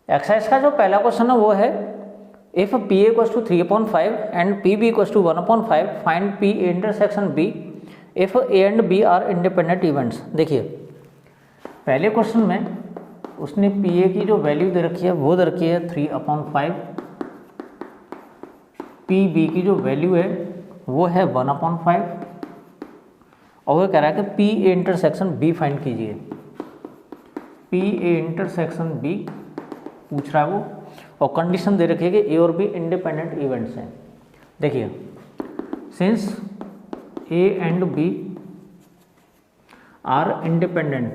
Exercise का जो पहला क्वेश्चन है वो है if P A equals to 3/5 and P B equals to 1/5 find P A intersection B if A and B are independent events. देखिए पहले क्वेश्चन में उसने पी ए की जो वैल्यू दे रखी है वो दे रखी है 3/5, पी बी की जो वैल्यू है वो है 1/5 और वो कह रहा है कि P A intersection B find कीजिए। पी ए इंटरसेक्शन बी पूछ रहा है वो, और कंडीशन दे रखी है कि ए और बी इंडिपेंडेंट इवेंट्स हैं। देखिए since A and B are independent,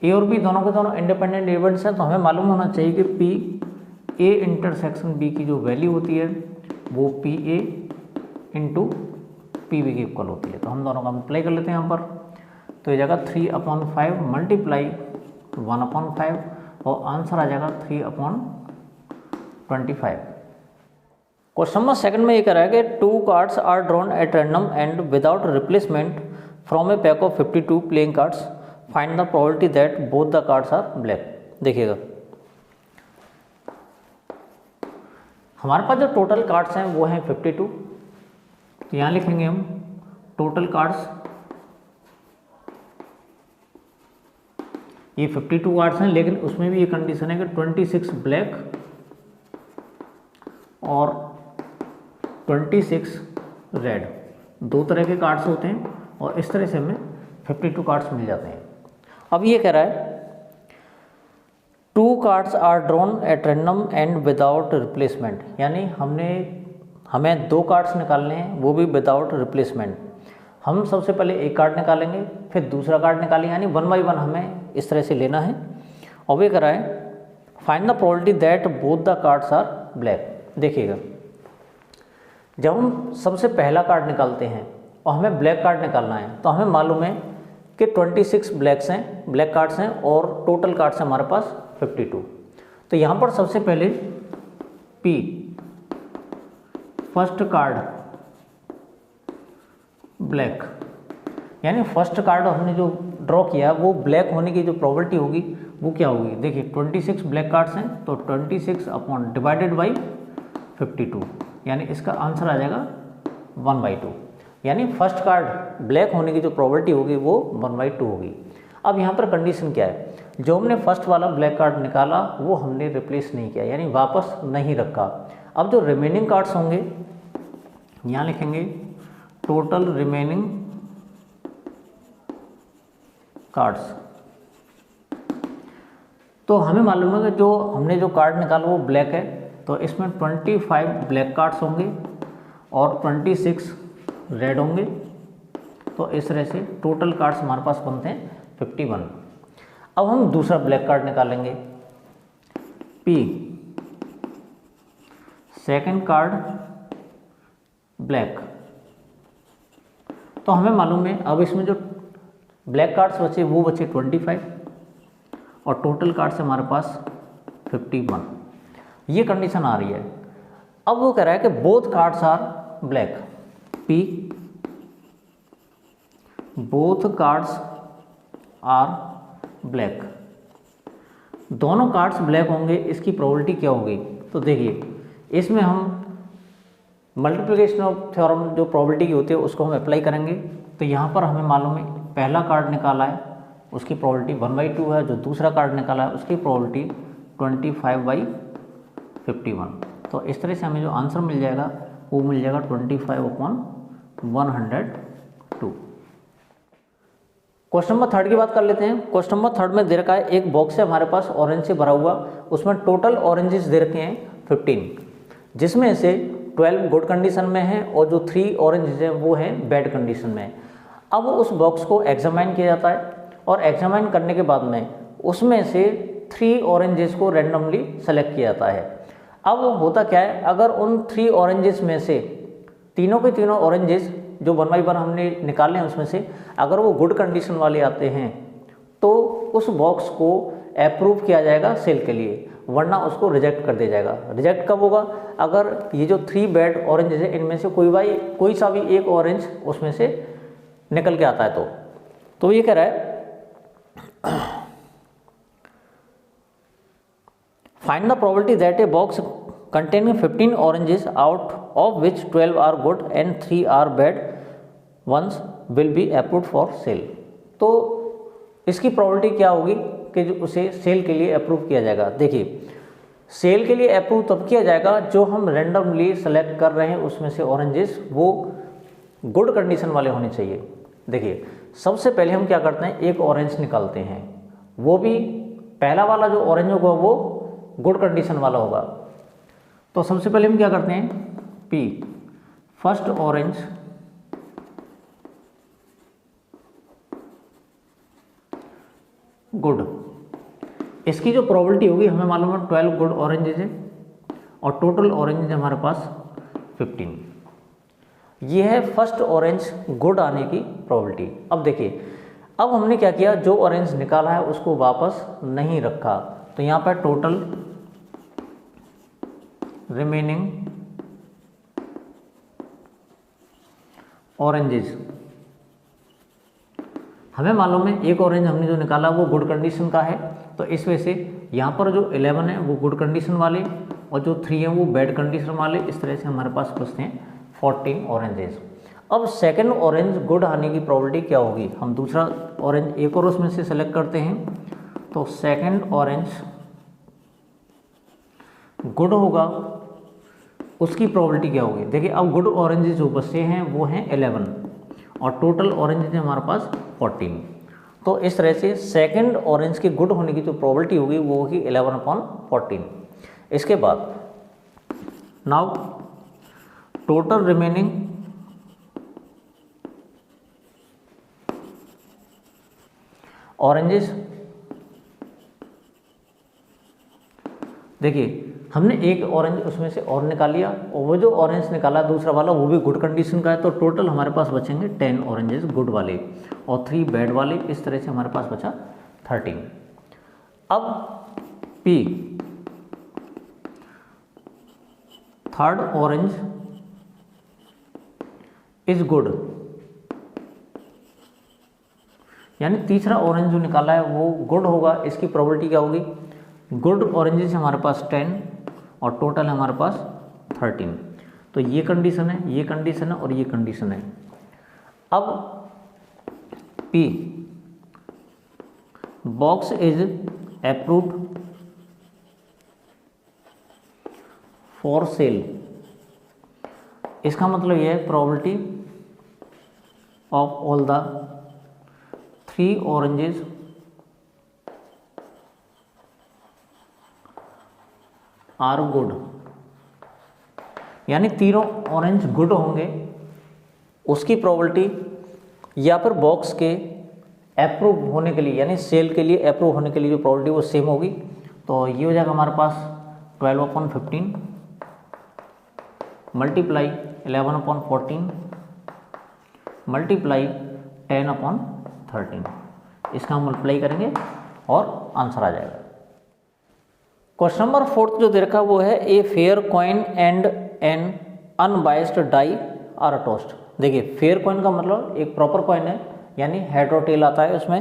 A और बी दोनों के दोनों इंडिपेंडेंट इवेंट्स हैं, तो हमें मालूम होना चाहिए कि पी ए इंटरसेक्शन बी की जो वैल्यू होती है वो P A into P B के इक्वल होती है। तो हम दोनों का अप्लाई कर लेते हैं यहाँ पर, तो ये जाएगा 3/5 मल्टीप्लाई 1/5 और आंसर आ जाएगा 3/25। क्वेश्चन नंबर सेकंड में ये कह रहा है कि 2 cards are drawn at random and without replacement from a pack of 52 playing cards, find the probability that both the cards are black. देखिएगा हमारे पास जो टोटल कार्ड्स हैं वो हैं 52, तो यहाँ लिखेंगे हम टोटल कार्ड्स, ये 52 कार्ड्स हैं, लेकिन उसमें भी ये कंडीशन है कि 26 ब्लैक और 26 रेड, दो तरह के कार्ड्स होते हैं और इस तरह से हमें 52 कार्ड्स मिल जाते हैं। अब ये कह रहा है 2 cards are drawn at random and without replacement, यानी हमें 2 कार्ड्स निकालने हैं वो भी विदाउट रिप्लेसमेंट। हम सबसे पहले एक कार्ड निकालेंगे फिर दूसरा कार्ड निकालेंगे, यानी 1 बाई 1 हमें इस तरह से लेना है। और वे करा है find the probability that both the cards are black. देखिएगा जब हम सबसे पहला कार्ड निकालते हैं और हमें ब्लैक कार्ड निकालना है तो हमें मालूम है कि 26 ब्लैक कार्ड्स हैं और टोटल कार्ड्स हैं हमारे पास 52। तो यहाँ पर सबसे पहले P फर्स्ट कार्ड ब्लैक, यानी फर्स्ट कार्ड हमने जो ड्रॉ किया वो ब्लैक होने की जो प्रोबेबिलिटी होगी वो क्या होगी। देखिए 26 ब्लैक कार्ड्स हैं तो 26 अपॉन डिवाइडेड बाई 52, यानी इसका आंसर आ जाएगा 1/2, यानी फर्स्ट कार्ड ब्लैक होने की जो प्रोबेबिलिटी होगी वो 1/2 होगी। अब यहाँ पर कंडीशन क्या है, जो हमने फर्स्ट वाला ब्लैक कार्ड निकाला वो हमने रिप्लेस नहीं किया, यानी वापस नहीं रखा। अब जो रिमेनिंग कार्ड्स होंगे यहाँ लिखेंगे टोटल रिमेनिंग कार्ड्स। तो हमें मालूम है कि जो कार्ड निकाला वो ब्लैक है, तो इसमें 25 ब्लैक कार्ड्स होंगे और 26 रेड होंगे, तो इस तरह से टोटल कार्ड्स हमारे पास बनते हैं 51। अब हम दूसरा ब्लैक कार्ड निकालेंगे P सेकंड कार्ड ब्लैक, तो हमें मालूम है अब इसमें जो ब्लैक कार्ड्स बचे वो बचे 25 और टोटल कार्ड्स हमारे पास 51। ये कंडीशन आ रही है। अब वो कह रहा है कि both cards are black, P both cards are black, दोनों कार्ड्स ब्लैक होंगे, इसकी प्रोबेबिलिटी क्या होगी। तो देखिए इसमें हम मल्टीप्लिकेशन ऑफ थ्योरम जो प्रोबेबिलिटी की होती है उसको हम अप्लाई करेंगे। तो यहाँ पर हमें मालूम है पहला कार्ड निकाला है उसकी प्रोबेबिलिटी 1/2 है, जो दूसरा कार्ड निकाला है उसकी प्रोबेबिलिटी 25/51। तो इस तरह से हमें जो आंसर मिल जाएगा वो मिल जाएगा 25/102। क्वेश्चन नंबर 3 की बात कर लेते हैं। क्वेश्चन नंबर 3 में दे रखा है एक बॉक्स है हमारे पास ऑरेंज से भरा हुआ, उसमें टोटल ऑरेंजेस दे रखे हैं 15, जिसमें से 12 गुड कंडीशन में है और जो 3 ऑरेंजेस हैं वो हैं बैड कंडीशन में। अब उस बॉक्स को एग्जामाइन किया जाता है और एग्जामाइन करने के बाद में उसमें से 3 ऑरेंजेस को रैंडमली सेलेक्ट किया जाता है। अब होता क्या है, अगर उन 3 ऑरेंजेस में से तीनों के तीनों ऑरेंजेस जो 1 बाई 1 हमने निकाले हैं उसमें से अगर वो गुड कंडीशन वाले आते हैं तो उस बॉक्स को अप्रूव किया जाएगा सेल के लिए, वरना उसको रिजेक्ट कर दिया जाएगा। रिजेक्ट कब होगा, अगर ये जो 3 बैड ऑरेंजेस है इनमें से कोई सा भी एक ऑरेंज उसमें से निकल के आता है तो ये कह रहा है find the probability that a box containing 15 oranges out of which 12 are good and 3 are bad ones will be approved for sale। तो इसकी प्रोबेबिलिटी क्या होगी कि जो उसे सेल के लिए अप्रूव किया जाएगा। देखिए सेल के लिए अप्रूव तब किया जाएगा जो हम रैंडमली सेलेक्ट कर रहे हैं उसमें से ऑरेंजेस वो गुड कंडीशन वाले होने चाहिए। देखिए सबसे पहले हम क्या करते हैं, एक ऑरेंज निकालते हैं, वो भी पहला वाला जो ऑरेंज होगा वो गुड कंडीशन वाला होगा। तो सबसे पहले हम क्या करते हैं, P फर्स्ट ऑरेंज गुड, इसकी जो प्रोबेबिलिटी होगी हमें मालूम है 12 गुड ऑरेंजेस है और टोटल ऑरेंज है हमारे पास 15। ये है फर्स्ट ऑरेंज गुड आने की प्रोबेबिलिटी। अब देखिए अब हमने क्या किया, जो ऑरेंज निकाला है उसको वापस नहीं रखा, तो यहाँ पर टोटल रिमेनिंग ऑरेंजेस, हमें मालूम है एक ऑरेंज हमने जो निकाला वो गुड कंडीशन का है, तो इस वजह से यहाँ पर जो 11 है वो गुड कंडीशन वाले और जो 3 है वो बैड कंडीशन वाले। इस तरह से हमारे पास बचते हैं 14 ऑरेंजेस। अब सेकंड ऑरेंज गुड आने की प्रोबेबिलिटी क्या होगी, हम दूसरा ऑरेंज एक और उसमें से सेलेक्ट करते हैं, तो सेकंड ऑरेंज गुड होगा, उसकी प्रोबेबिलिटी क्या होगी। देखिए अब गुड ऑरेंजेस जो बचे हैं वो हैं 11 और टोटल ऑरेंजेस है हमारे पास 14। तो इस तरह से सेकंड ऑरेंज के गुड होने की जो प्रोबेबिलिटी होगी वो होगी 11/14। इसके बाद नाउ टोटल रिमेनिंग ऑरेंजेस, देखिए हमने एक ऑरेंज उसमें से और निकाल लिया और वो जो ऑरेंज निकाला दूसरा वाला वो भी गुड कंडीशन का है, तो टोटल हमारे पास बचेंगे 10 ऑरेंजेस गुड वाले और 3 बैड वाले। इस तरह से हमारे पास बचा 13। अब P third orange is good, यानी तीसरा ऑरेंज जो निकाला है वो गुड होगा। इसकी प्रोबेबिलिटी क्या होगी, गुड ऑरेंजेस हमारे पास 10 और टोटल है हमारे पास 13। तो ये कंडीशन है, ये कंडीशन है और ये कंडीशन है। अब P box is approved for sale, इसका मतलब यह है probability of all the 3 oranges are good, यानी तीनों ऑरेंज गुड होंगे, उसकी प्रोबेबिलिटी या फिर बॉक्स के अप्रूव होने के लिए यानी सेल के लिए अप्रूव होने के लिए जो प्रोबेबिलिटी वो सेम होगी। तो ये हो जाएगा हमारे पास 12/15 मल्टीप्लाई 11/14 मल्टीप्लाई 10/13, इसका हम मल्टीप्लाई करेंगे और आंसर आ जाएगा। क्वेश्चन नंबर 4 जो दे रखा वो है a fair coin and an unbiased die are tossed. देखिए फेयर कॉइन का मतलब एक प्रॉपर कॉइन है, यानी हेड और टेल आता है उसमें,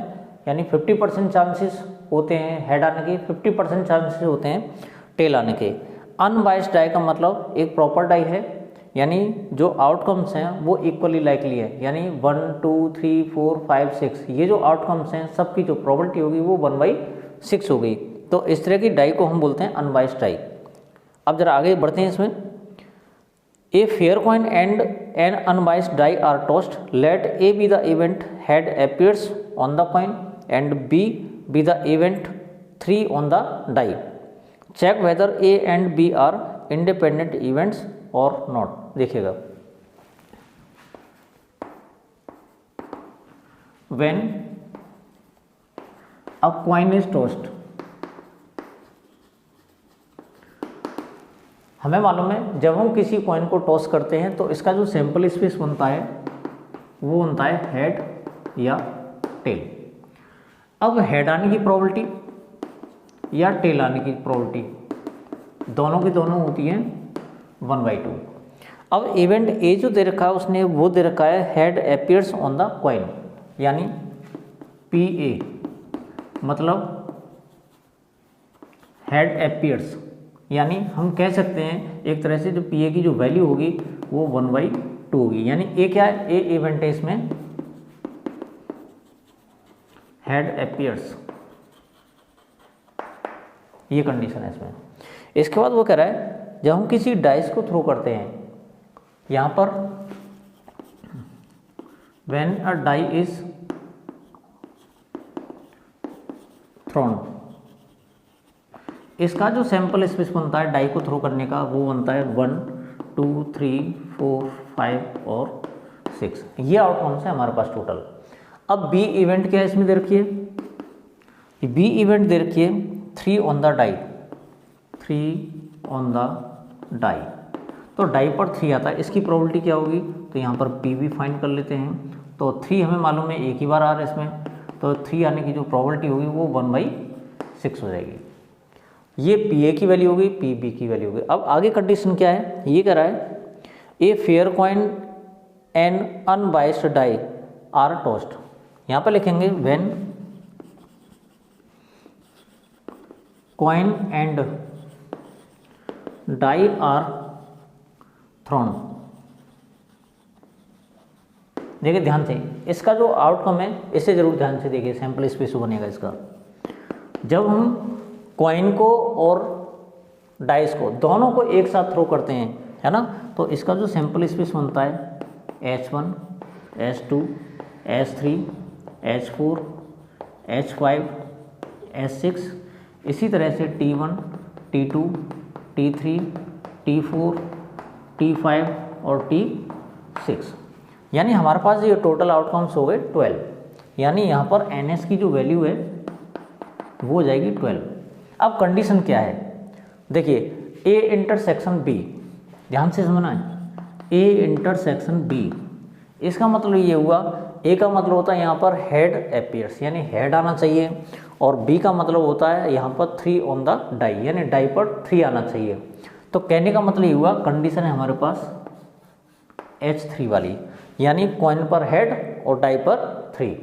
यानी 50% चांसेस होते हैं हेड आने के, 50% चांसेस होते हैं टेल आने के। अनबाइस्ड डाई का मतलब एक प्रॉपर डाई है, यानी जो आउटकम्स हैं वो इक्वली लाइकली है, यानी 1 2 3 4 5 6 ये जो आउटकम्स हैं सबकी जो प्रोबेबिलिटी होगी वो 1/6 होगी। तो इस तरह की डाई को हम बोलते हैं अनबाइस्ड डाई। अब जरा आगे बढ़ते हैं इसमें। A fair coin and an unbiased die are tossed, let A be the event head appears on the coin and B be the event 3 on the die, check whether A and B are independent events or not. देखिएगा when a coin is tossed, हमें मालूम है जब हम किसी coin को toss करते हैं तो इसका जो सैंपल स्पेस बनता है वो बनता है हेड या टेल। अब हेड आने की प्रोबेबिलिटी या टेल आने की प्रोबेबिलिटी दोनों की दोनों होती हैं 1/2। अब इवेंट ए जो दे रखा है उसने वो दे रखा है head appears on the coin, यानी पी ए मतलब हेड अपीयर्स, यानी हम कह सकते हैं एक तरह से जो पी ए की जो वैल्यू होगी वो 1/2 होगी, यानी ए क्या है, ए इवेंट है इसमें हेड अपीयर्स, ये कंडीशन है इसमें। इसके बाद वो कह रहा है जब हम किसी डाइस को थ्रो करते हैं, यहाँ पर when a die is thrown, इसका जो सैंपल स्पेस बनता है डाई को थ्रो करने का वो बनता है 1 2 3 4 5 और 6, ये आउटकम्स है हमारे पास टोटल। अब बी इवेंट क्या है इसमें दे रखी है, बी इवेंट दे रखी है 3 on the die, 3 on the die, तो डाई पर 3 आता है, इसकी प्रोबेबिलिटी क्या होगी, तो यहाँ पर पी भी फाइंड कर लेते हैं। तो 3 हमें मालूम है एक ही बार आ रहा है इसमें, तो 3 आने की जो प्रोबेबिलिटी होगी वो 1/6 हो जाएगी। ये पी ए की वैल्यू होगी, पी बी की वैल्यू होगी। अब आगे कंडीशन क्या है, ये कह रहा है a fair coin and unbiased die are tossed, यहाँ पर लिखेंगे when coin and die are thrown. देखिए ध्यान से, इसका जो आउटकम है इसे जरूर ध्यान से देखिए, सैंपल स्पेस बनेगा इसका। जब हम कॉइन को और डाइस को दोनों को एक साथ थ्रो करते हैं, है ना, तो इसका जो सैंपल स्पेस बनता है H1 H2 H3 H4 H5 H6, इसी तरह से T1 T2 T3 T4 T5 और T6, यानी हमारे पास ये टोटल आउटकम्स हो गए 12, यानी यहाँ पर NS की जो वैल्यू है वो हो जाएगी 12। अब कंडीशन क्या है, देखिए A इंटरसेक्शन B, ध्यान से समझना है, A इंटरसेक्शन B, इसका मतलब ये हुआ, A का मतलब होता है यहाँ पर हेड अपीयर्स, यानी हेड आना चाहिए, और B का मतलब होता है यहाँ पर 3 ऑन द डाई, यानी डाई पर 3 आना चाहिए। तो कहने का मतलब ये हुआ कंडीशन है हमारे पास H3 वाली, यानी कॉइन पर हेड और डाई पर 3,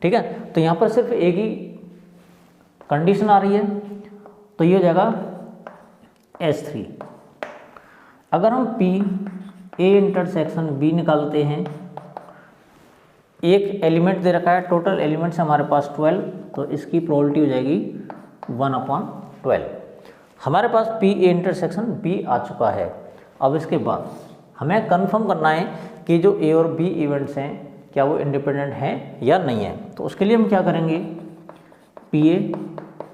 ठीक है। तो यहाँ पर सिर्फ एक ही कंडीशन आ रही है, तो ये हो जाएगा H3। अगर हम P A इंटरसेक्शन B निकालते हैं, एक एलिमेंट दे रखा है, टोटल एलिमेंट्स हमारे पास 12, तो इसकी प्रोबेबिलिटी हो जाएगी 1/12। हमारे पास P A इंटरसेक्शन B आ चुका है। अब इसके बाद हमें कंफर्म करना है कि जो A और B इवेंट्स हैं क्या वो इंडिपेंडेंट हैं या नहीं है। तो उसके लिए हम क्या करेंगे, P A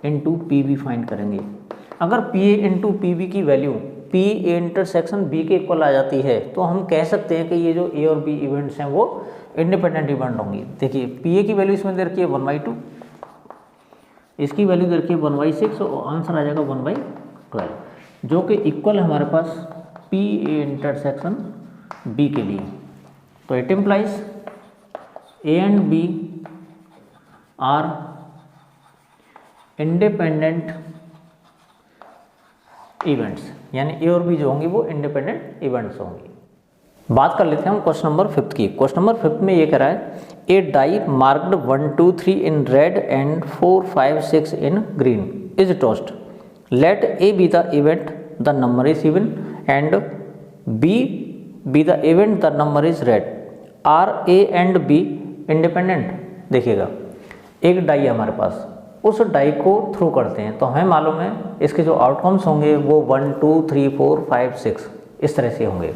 into P B find करेंगे। अगर P A into P B की value P A intersection B के इक्वल आ जाती है तो हम कह सकते हैं कि ये जो ए और बी इवेंट्स हैं वो इंडिपेंडेंट इवेंट होंगी। देखिए पी ए की वैल्यू इसमें दे रखी है 1/2, इसकी वैल्यू दे रखी है 1/6 और आंसर आ जाएगा 1/12, जो कि इक्वल है हमारे पास पी ए इंटरसेक्शन बी के लिए। तो it implies A and B are independent events, यानी ए और बी जो होंगी वो इंडिपेंडेंट इवेंट्स होंगी। बात कर लेते हैं हम क्वेश्चन नंबर 5 की। क्वेश्चन नंबर 5 में ये कह रहा है a die marked 1 2 3 in red and 4 5 6 in green is tossed, let A be the event the number is even and B be the event the number is red, are A and B independent. देखिएगा एक die है हमारे पास, उस die को throw करते हैं तो हमें मालूम है इसके जो आउटकम्स होंगे वो 1 2 3 4 5 6 इस तरह से होंगे।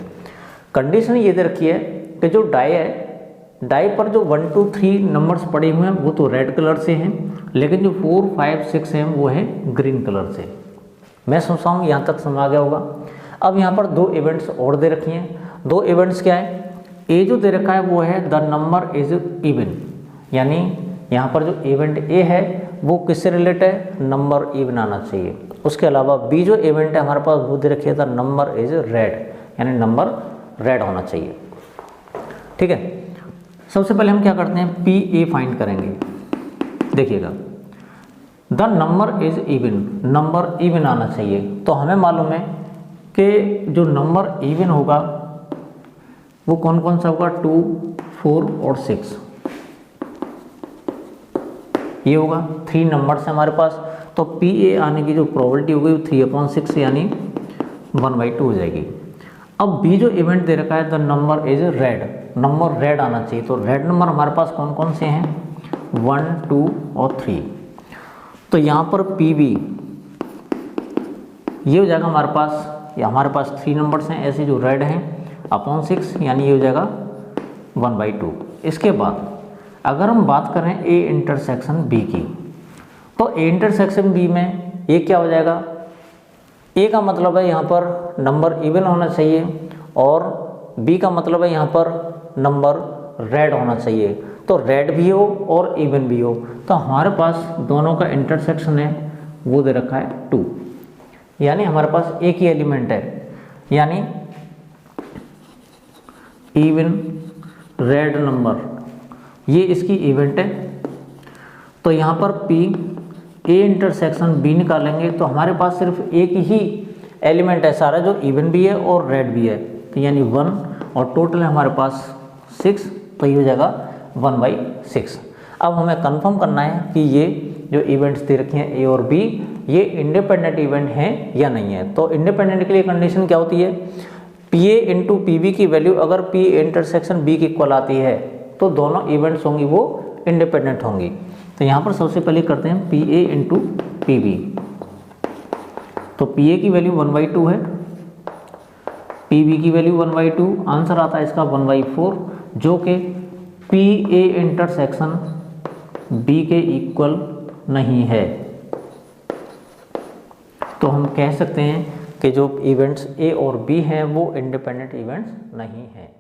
कंडीशन ये दे रखी है कि जो डाई है, डाई पर जो 1 2 3 नंबर्स पड़े हुए हैं वो तो रेड कलर से हैं, लेकिन जो 4 5 6 हैं वो हैं ग्रीन कलर से। मैं समझता हूँ यहाँ तक समझ आ गया होगा। अब यहाँ पर दो इवेंट्स और दे रखी हैं। दो इवेंट्स क्या है, ए जो दे रखा है वो है द नंबर इज इवन, यानी यहाँ पर जो इवेंट ए है वो किससे रिलेटेड है, नंबर इवन आना चाहिए। उसके अलावा बी जो इवेंट है हमारे पास वो दे रखी है द नंबर इज रेड, यानी नंबर रेड होना चाहिए। ठीक है, सबसे पहले हम क्या करते हैं, पी ए फाइंड करेंगे। देखिएगा the number is even, number even आना चाहिए। तो हमें मालूम है कि जो नंबर इवन होगा वो कौन कौन सा होगा, 2, 4 और 6, ये होगा। 3 नंबर्स है हमारे पास, तो पी ए आने की जो प्रोबेबिलिटी होगी वो 3/6 यानी 1/2 हो जाएगी। अब बी जो इवेंट दे रखा है, the number is red, number red आना चाहिए। तो रेड नंबर हमारे पास कौन कौन से हैं, 1, 2 और 3। तो यहाँ पर पी बी ये हो जाएगा हमारे पास, या हमारे पास 3 नंबर्स हैं ऐसे जो रेड हैं, अपॉन 6 यानी ये हो जाएगा 1/2। इसके बाद अगर हम बात करें ए इंटरसेक्शन बी की, तो ए इंटरसेक्शन बी में ये क्या हो जाएगा, ए का मतलब है यहाँ पर नंबर इवन होना चाहिए, और बी का मतलब है यहाँ पर नंबर रेड होना चाहिए। तो रेड भी हो और इवन भी हो, तो हमारे पास दोनों का इंटरसेक्शन है वो दे रखा है 2, यानी हमारे पास एक ही एलिमेंट है, यानी इवन रेड नंबर, ये इसकी इवेंट है। तो यहाँ पर पी ए इंटरसेक्शन बी निकालेंगे तो हमारे पास सिर्फ एक ही एलिमेंट है सारा जो इवन भी है और रेड भी है, तो यानी 1, और टोटल है हमारे पास 6, तो ये हो जाएगा 1/6। अब हमें कंफर्म करना है कि ये जो इवेंट्स दे रखे हैं ए और बी, ये इंडिपेंडेंट इवेंट हैं या नहीं है। तो इंडिपेंडेंट के लिए कंडीशन क्या होती है, P A into P B की वैल्यू अगर पी इंटरसेक्शन बी की इक्वल आती है तो दोनों इवेंट्स होंगी वो इंडिपेंडेंट होंगी। तो यहाँ पर सबसे पहले करते हैं P A into P B. तो पी ए की वैल्यू 1/2 है, पी बी की वैल्यू 1/2, आंसर आता है इसका 1/4, जो कि पी ए इंटरसेक्शन बी के इक्वल नहीं है। तो हम कह सकते हैं कि जो इवेंट्स ए और बी हैं वो इंडिपेंडेंट इवेंट्स नहीं हैं।